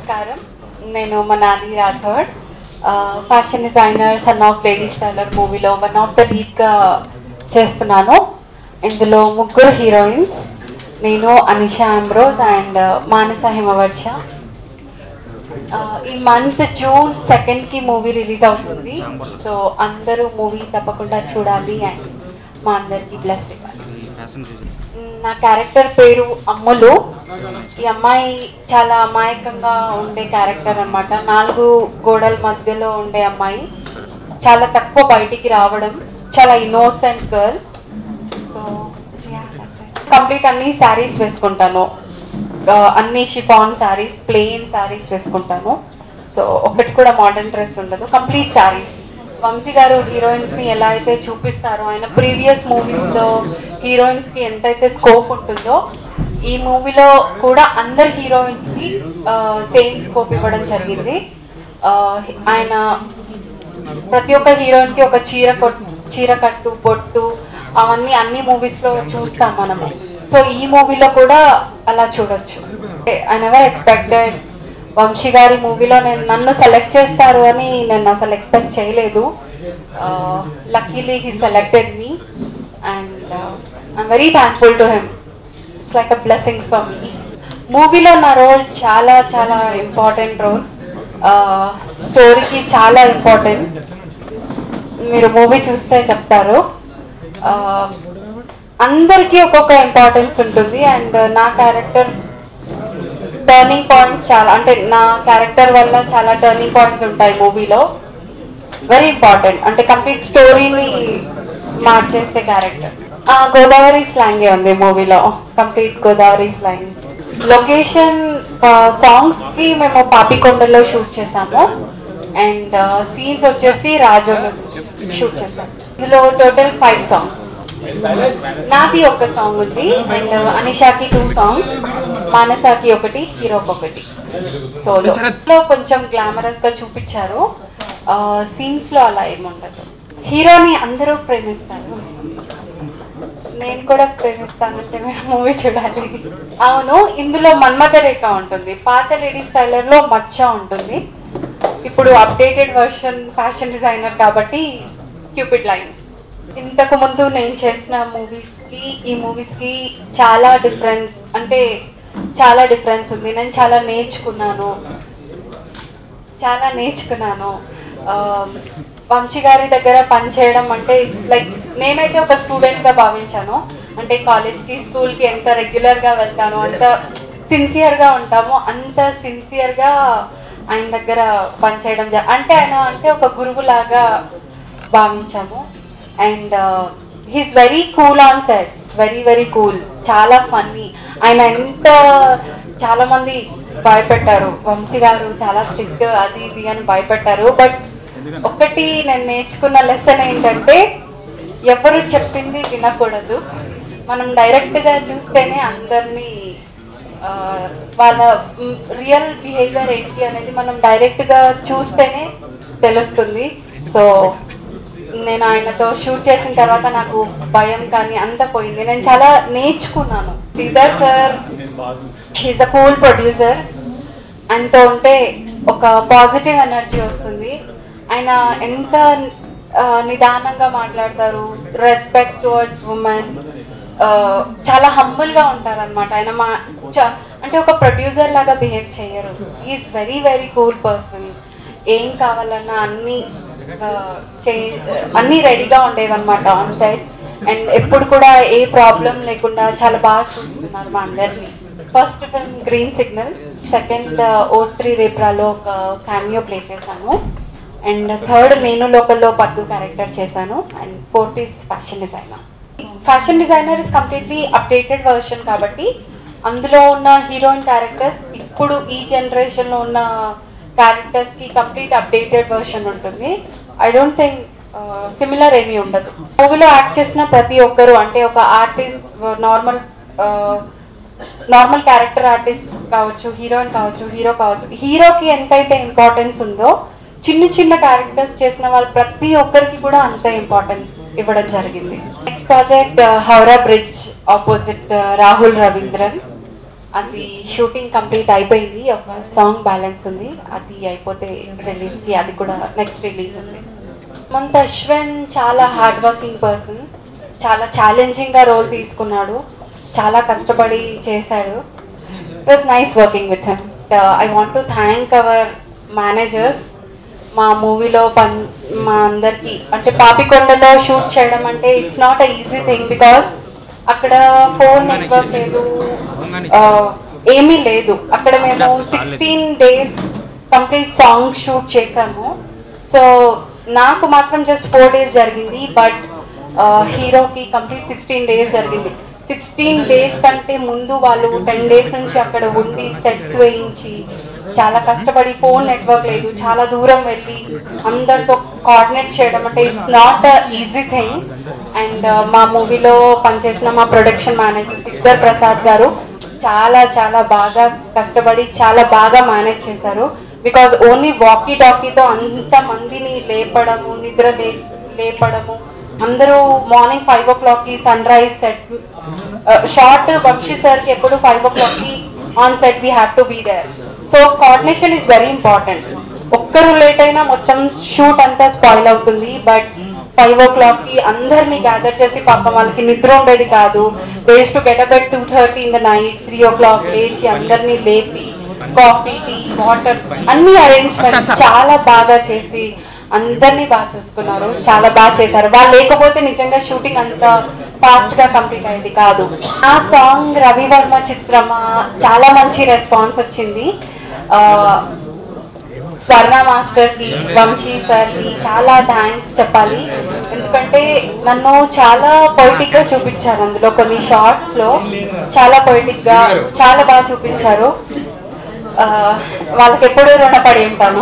నమస్కారం. నేను Manali Rathod, fashion designer, son of lady styler మూవీలో వన్ ఆఫ్ ద లీడ్గా చేస్తున్నాను. ఇందులో ముగ్గురు హీరోయిన్స్, నేను, అనిషా అంబ్రోజ్ అండ్ మానస హిమవర్ష. ఈ మంత్ జూన్ 2కి మూవీ రిలీజ్ అవుతుంది. సో అందరూ మూవీ తప్పకుండా చూడాలి అండ్ మా అందరికి బ్లెస్ ఇవ్వాలి. నా క్యారెక్టర్ పేరు అమ్ములు. ఈ అమ్మాయి చాలా అమాయకంగా ఉండే క్యారెక్టర్ అనమాట. 4 గోడల మధ్యలో ఉండే అమ్మాయి, చాలా తక్కువ బయటికి రావడం, చాలా ఇన్నోసెంట్ గర్ల్. సో కంప్లీట్ అన్ని శారీస్ వేసుకుంటాను, అన్ని షిఫాన్ శారీస్, ప్లెయిన్ శారీస్ వేసుకుంటాను. సో ఒకటి కూడా మోడర్న్ డ్రెస్ ఉండదు, కంప్లీట్ శారీస్. వంశీ గారు హీరోయిన్స్ని ఎలా అయితే చూపిస్తారో, ఆయన ప్రీవియస్ మూవీస్లో హీరోయిన్స్కి ఎంతైతే స్కోప్ ఉంటుందో, ఈ మూవీలో కూడా అందరు హీరోయిన్స్కి సేమ్ స్కోప్ ఇవ్వడం జరిగింది. ఆయన ప్రతి ఒక్క హీరోయిన్కి ఒక చీర కట్టు, బొట్టు, అవన్నీ అన్ని మూవీస్లో చూస్తాం మనము. సో ఈ మూవీలో కూడా అలా చూడొచ్చు. ఐ నెవర్ ఎక్స్పెక్టెడ్ వంశీ గారి మూవీలో నన్ను సెలెక్ట్ చేస్తారు అని నేను అసలు ఎక్స్పెక్ట్ చేయలేదు. Luckily he selected me and I'm very thankful to him. It's like a blessings for me. మూవీలో నా రోల్ చాలా చాలా ఇంపార్టెంట్ రోల్, స్టోరీకి చాలా ఇంపార్టెంట్. మీరు మూవీ చూస్తే చెప్తారు. అందరికీ ఒక్కొక్క ఇంపార్టెన్స్ ఉంటుంది అండ్ నా క్యారెక్టర్ టర్నింగ్ పాయింట్స్ చాలా, అంటే నా క్యారెక్టర్ వల్ల చాలా టర్నింగ్ పాయింట్స్ ఉంటాయి మూవీలో. వెరీ ఇంపార్టెంట్, అంటే కంప్లీట్ స్టోరీని మార్చేసే క్యారెక్టర్. గోదావరి స్లాంగే ఉంది మూవీలో, కంప్లీట్ గోదావరి స్లాంగ్. లొకేషన్ సాంగ్స్కి మేము పాపికొండలో షూట్ చేసాము అండ్ సీన్స్ వచ్చేసి రాజోలో షూట్ చేసాము. ఇందులో టోటల్ 5 సాంగ్స్. నాది ఒక సాంగ్ ఉంది అండ్ అనిషాకి 2 సాంగ్స్, మానసాకి 1, హీరోకి 1. సో కొంచెం గ్లామరస్ గా చూపించారు, సీన్స్ లో అలా ఏముండదు. హీరోని అందరూ ప్రేమిస్తారు, నేను కూడా ప్రేమిస్తానంటే మీరు మూవీ చూడాలి. అవును, ఇందులో మన్మథ రేఖ ఉంటుంది, పాత లేడీ స్టైలర్ లో మచ్చ ఉంటుంది. ఇప్పుడు అప్డేటెడ్ వర్షన్ ఫ్యాషన్ డిజైనర్ కాబట్టి క్యూపిడ్ లైన్. ఇంతకు ముందు నేను చేసిన మూవీస్కి ఈ మూవీస్కి చాలా డిఫరెన్స్, అంటే చాలా డిఫరెన్స్ ఉంది. నేను చాలా నేర్చుకున్నాను. వంశీ గారి దగ్గర పనిచేయడం అంటే ఇట్స్ లైక్, నేనైతే ఒక స్టూడెంట్గా భావించాను. అంటే కాలేజ్కి, స్కూల్కి ఎంత రెగ్యులర్గా వెళ్తాను, అంత సిన్సియర్గా ఉంటాము, అంత సిన్సియర్గా ఆయన దగ్గర పనిచేయడం అంటే ఆయన అంటే ఒక గురువులాగా భావించాము. And he's very cool on set, very very cool, చాలా ఫన్నీ. ఆయన చాలా మంది భయపెట్టారు, వంశీ గారు చాలా స్ట్రిక్ట్ అది ఇది అని భయపెట్టారు. బట్ ఒకటి నేను నేర్చుకున్న లెసన్ ఏంటంటే, ఎవరు చెప్పింది వినకూడదు. మనం డైరెక్ట్గా చూస్తేనే అందరినీ వాళ్ళ రియల్ బిహేవియర్ ఏంటి అనేది మనం డైరెక్ట్గా చూస్తేనే తెలుస్తుంది. సో నేను ఆయనతో షూట్ చేసిన తర్వాత నాకు భయం కానీ అంత పోయింది. నేను చాలా నేర్చుకున్నాను. Sridhar sir, he's a cool producer. ఆయనతో ఉంటే ఒక పాజిటివ్ ఎనర్జీ వస్తుంది. ఆయన ఎంత నిదానంగా మాట్లాడతారు, రెస్పెక్ట్ టువర్డ్స్ ఉమెన్, చాలా హంబుల్గా ఉంటారనమాట. ఆయన అంటే ఒక ప్రొడ్యూసర్ లాగా బిహేవ్ చేయరు. He's very very cool person. ఏం కావాలన్నా అన్నీ రెడీగా ఉండేవన్నమాట ఆన్ సైడ్. అండ్ ఎప్పుడు కూడా ఏ ప్రాబ్లం లేకుండా చాలా బాగా చూస్తున్నారు మా అందరినీ. First film green signal, second ఓస్త్రీ రేప్రాలో ఒక క్యామియో ప్లే చేశాను అండ్ థర్డ్ నేను లోకల్లో పద్దు క్యారెక్టర్ చేశాను and 4th is fashion designer. Fashion designer is completely updated version కాబట్టి అందులో ఉన్న హీరోయిన్ క్యారెక్టర్స్ ఇప్పుడు ఈ జనరేషన్లో ఉన్న క్యారెక్టర్స్కి కంప్లీట్ అప్డేటెడ్ వర్షన్ ఉంటుంది. ఐ డోంట్ థింక్ సిమిలర్ ఏమీ ఉండదు. మూవీలో యాక్ట్ చేసిన ప్రతి ఒక్కరు, అంటే ఒక ఆర్టిస్ట్, నార్మల్ క్యారెక్టర్ ఆర్టిస్ట్ కావచ్చు, హీరోయిన్ కావచ్చు, హీరో కావచ్చు, హీరోకి ఎంతైతే ఇంపార్టెన్స్ ఉందో చిన్న చిన్న క్యారెక్టర్స్ చేసిన వాళ్ళు ప్రతి ఒక్కరికి కూడా అంత ఇంపార్టెన్స్ ఇవ్వడం జరిగింది. Next project Howrah bridge opposite Rahul Ravindran. అది షూటింగ్ కంప్లీట్ అయిపోయింది, ఒక సాంగ్ బ్యాలెన్స్ ఉంది, అది అయిపోతే రిలీజ్కి, అది కూడా నెక్స్ట్ రిలీజ్ ఉంది. మంత్ అశ్విన్ చాలా హార్డ్ వర్కింగ్ పర్సన్, చాలా ఛాలెంజింగ్గా రోల్ తీసుకున్నాడు, చాలా కష్టపడి చేశాడు. It was nice working with him. I want to thank our managers. మా మూవీలో మా అందరికీ అంటే పాపికొండలో షూట్ చేయడం అంటే it's not a easy thing, because అక్కడ ఫోన్ నెట్వర్క్ లేదు, ఏమీ లేదు. అక్కడ మేము 16 days కంప్లీట్ సాంగ్ షూట్ చేసాము. సో నాకు మాత్రం జస్ట్ 4 days జరిగింది, బట్ హీరోకి కంప్లీట్ 16 days జరిగింది. 16 days కంటే ముందు వాళ్ళు 10 days నుంచి అక్కడ ఉండి సెట్స్ వేయించి చాలా కష్టపడి, ఫోన్ నెట్వర్క్ లేదు, చాలా దూరం వెళ్ళి అందరితో కోఆర్డినేట్ చేయడం అంటే it's not a easy thing. And మా మూవీలో పనిచేసిన మా ప్రొడక్షన్ మేనేజర్ సిద్ధర్ ప్రసాద్ గారు చాలా చాలా బాగా కష్టపడి చాలా బాగా మేనేజ్ చేశారు. బికాజ్ ఓన్లీ వాకీ టాకీతో అంతమందిని లేపడము, నిద్ర లేపడము, అందరూ మార్నింగ్ 5 o'clockకి sun rise set shot. Bakshi సార్కి ఎప్పుడు 5 o'clockకి on set we have to be there. So coordination is very important. ఒక్కరు లేట్ అయినా మొత్తం షూట్ అంతా స్పాయిల్ అవుతుంది. బట్ 5 o'clockకి అందరినీ గ్యాదర్ చేసి, పాపం వాళ్ళకి నిద్ర ఉండేది కాదు, days to get up at 2:30 in the night, 3 o'clock లేచి అందరినీ లేపి కాఫీ, టీ, వాటర్ అన్ని అరేంజ్మెంట్స్ చాలా బాగా చేసి అందరినీ బాగా చూసుకున్నారు, చాలా బాగా చేశారు. వాళ్ళు లేకపోతే నిజంగా షూటింగ్ అంత ఫాస్ట్ గా కంప్లీట్ అయ్యేది కాదు. ఆ సాంగ్ రవివర్మ చిత్రమా చాలా మంచి రెస్పాన్స్ వచ్చింది. స్వర్ణ మాస్టర్కి, వంశీ సార్కి చాలా థ్యాంక్స్ చెప్పాలి. ఎందుకంటే నన్ను చాలా పొయిటిక్గా చూపించారు, అందులో కొన్ని షార్ట్స్లో చాలా పొయిటిక్గా చాలా బాగా చూపించారు. వాళ్ళకి ఎప్పుడూ రుణపడి ఉంటాను.